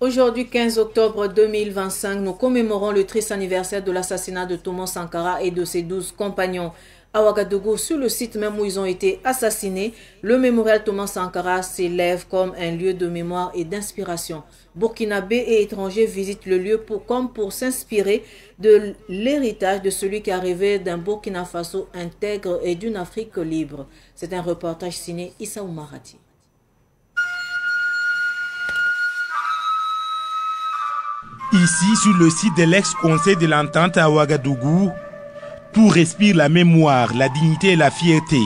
Aujourd'hui, 15 octobre 2025, nous commémorons le triste anniversaire de l'assassinat de Thomas Sankara et de ses 12 compagnons. À Ouagadougou, sur le site même où ils ont été assassinés, le mémorial Thomas Sankara s'élève comme un lieu de mémoire et d'inspiration. Burkinabés et étrangers visitent le lieu comme pour s'inspirer de l'héritage de celui qui arrivait d'un Burkina Faso intègre et d'une Afrique libre. C'est un reportage signé Issa Oumarati. Ici, sur le site de l'ex-conseil de l'entente à Ouagadougou, tout respire la mémoire, la dignité et la fierté.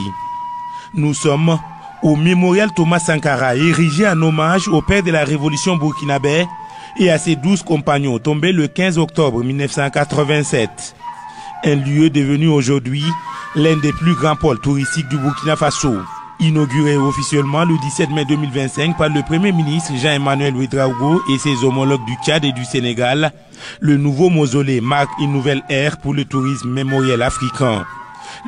Nous sommes au mémorial Thomas Sankara, érigé en hommage au père de la révolution burkinabé et à ses 12 compagnons, tombés le 15 octobre 1987. Un lieu devenu aujourd'hui l'un des plus grands pôles touristiques du Burkina Faso. Inauguré officiellement le 17 mai 2025 par le Premier ministre Jean-Emmanuel Ouédraogo et ses homologues du Tchad et du Sénégal, le nouveau mausolée marque une nouvelle ère pour le tourisme mémoriel africain.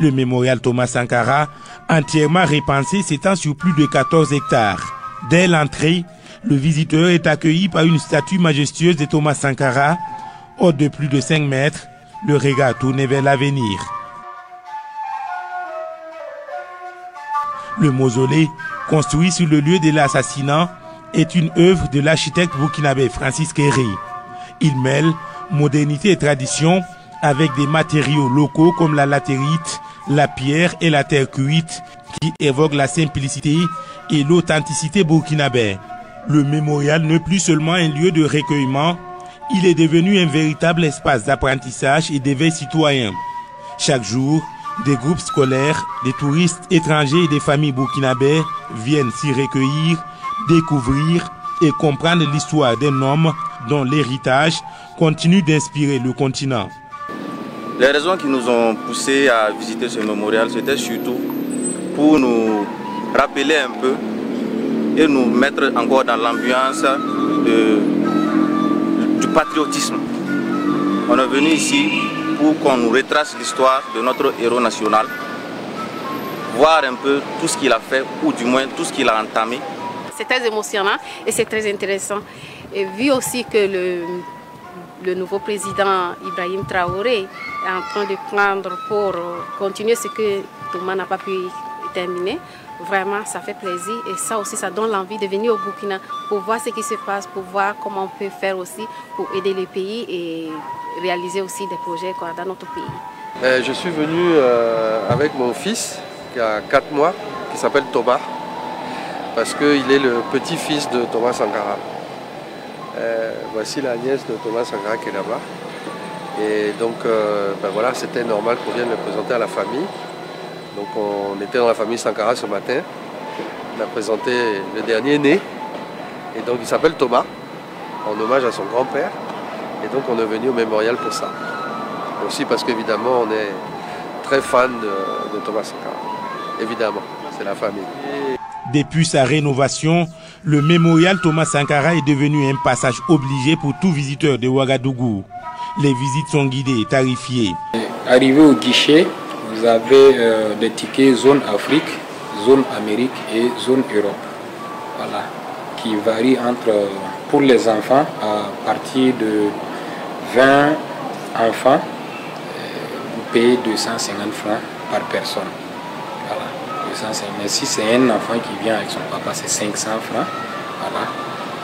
Le mémorial Thomas Sankara, entièrement repensé, s'étend sur plus de 14 hectares. Dès l'entrée, le visiteur est accueilli par une statue majestueuse de Thomas Sankara, haute de plus de 5 mètres, le regard tourné vers l'avenir. Le mausolée, construit sur le lieu de l'assassinat, est une œuvre de l'architecte burkinabé Francis Kéré. Il mêle modernité et tradition avec des matériaux locaux comme la latérite, la pierre et la terre cuite qui évoquent la simplicité et l'authenticité burkinabé. Le mémorial n'est plus seulement un lieu de recueillement, il est devenu un véritable espace d'apprentissage et d'éveil citoyen. Chaque jour, des groupes scolaires, des touristes étrangers et des familles burkinabés viennent s'y recueillir, découvrir et comprendre l'histoire d'un homme dont l'héritage continue d'inspirer le continent. Les raisons qui nous ont poussés à visiter ce mémorial, c'était surtout pour nous rappeler un peu et nous mettre encore dans l'ambiance du patriotisme. On est venu ici pour qu'on nous retrace l'histoire de notre héros national, voir un peu tout ce qu'il a fait, ou du moins tout ce qu'il a entamé. C'est très émotionnant et c'est très intéressant. Et vu aussi que le nouveau président Ibrahim Traoré est en train de prendre pour continuer ce que Thomas n'a pas pu terminer, vraiment ça fait plaisir et ça aussi ça donne l'envie de venir au Burkina pour voir ce qui se passe, pour voir comment on peut faire aussi pour aider le pays et réaliser aussi des projets dans notre pays. Je suis venu avec mon fils qui a 4 mois, qui s'appelle Thomas, parce qu'il est le petit-fils de Thomas Sankara. Voici la nièce de Thomas Sankara qui est là-bas. Et donc voilà, c'était normal qu'on vienne le présenter à la famille. Donc on était dans la famille Sankara ce matin. On a présenté le dernier né. Et donc il s'appelle Thomas, en hommage à son grand-père. Et donc on est venu au mémorial pour ça. Aussi parce qu'évidemment on est très fan de Thomas Sankara. Évidemment, c'est la famille. Depuis sa rénovation, le mémorial Thomas Sankara est devenu un passage obligé pour tout visiteur de Ouagadougou. Les visites sont guidées et tarifiées. Arrivé au guichet, vous avez des tickets zone Afrique, zone Amérique et zone Europe. Voilà, qui varient pour les enfants à partir de 20 enfants, vous payez 250 francs par personne. Voilà, 250. Mais si c'est un enfant qui vient avec son papa, c'est 500 francs. Voilà.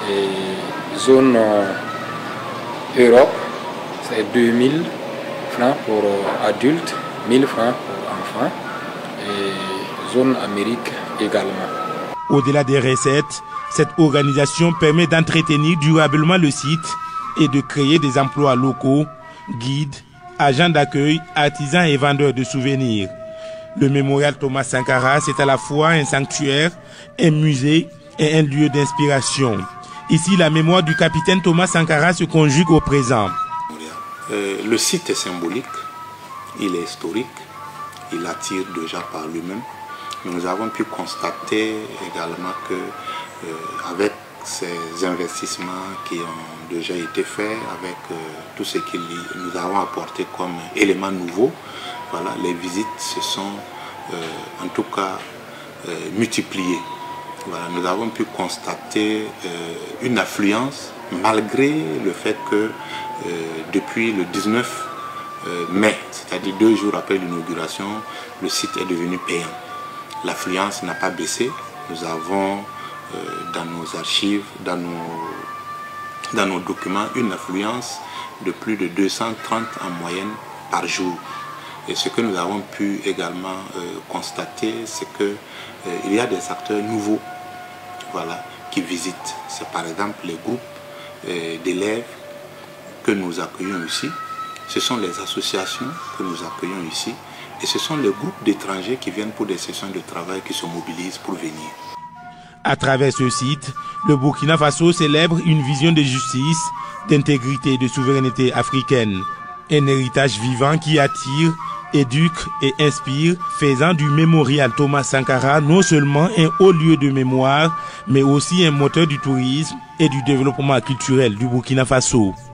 Et zone Europe, c'est 2000 francs pour adultes, 1000 francs pour enfants. Et zone Amérique également. Au-delà des recettes, cette organisation permet d'entretenir durablement le site et de créer des emplois locaux, guides, agents d'accueil, artisans et vendeurs de souvenirs. Le mémorial Thomas Sankara, c'est à la fois un sanctuaire, un musée et un lieu d'inspiration. Ici, la mémoire du capitaine Thomas Sankara se conjugue au présent. Le site est symbolique, il est historique, il attire déjà par lui-même. Mais nous avons pu constater également que avec ces investissements qui ont déjà été faits, avec tout ce que nous avons apporté comme éléments nouveaux, voilà, les visites se sont en tout cas multipliées. Voilà, nous avons pu constater une affluence malgré le fait que depuis le 19 mai, c'est-à-dire 2 jours après l'inauguration, le site est devenu payant. L'affluence n'a pas baissé. Nous avons dans nos archives, dans nos documents, une affluence de plus de 230 en moyenne par jour. Et ce que nous avons pu également constater, c'est qu'il y a des acteurs nouveaux, voilà, qui visitent. C'est par exemple les groupes d'élèves que nous accueillons ici. Ce sont les associations que nous accueillons ici. Et ce sont les groupes d'étrangers qui viennent pour des sessions de travail qui se mobilisent pour venir. À travers ce site, le Burkina Faso célèbre une vision de justice, d'intégrité et de souveraineté africaine. Un héritage vivant qui attire, éduque et inspire, faisant du mémorial Thomas Sankara non seulement un haut lieu de mémoire, mais aussi un moteur du tourisme et du développement culturel du Burkina Faso.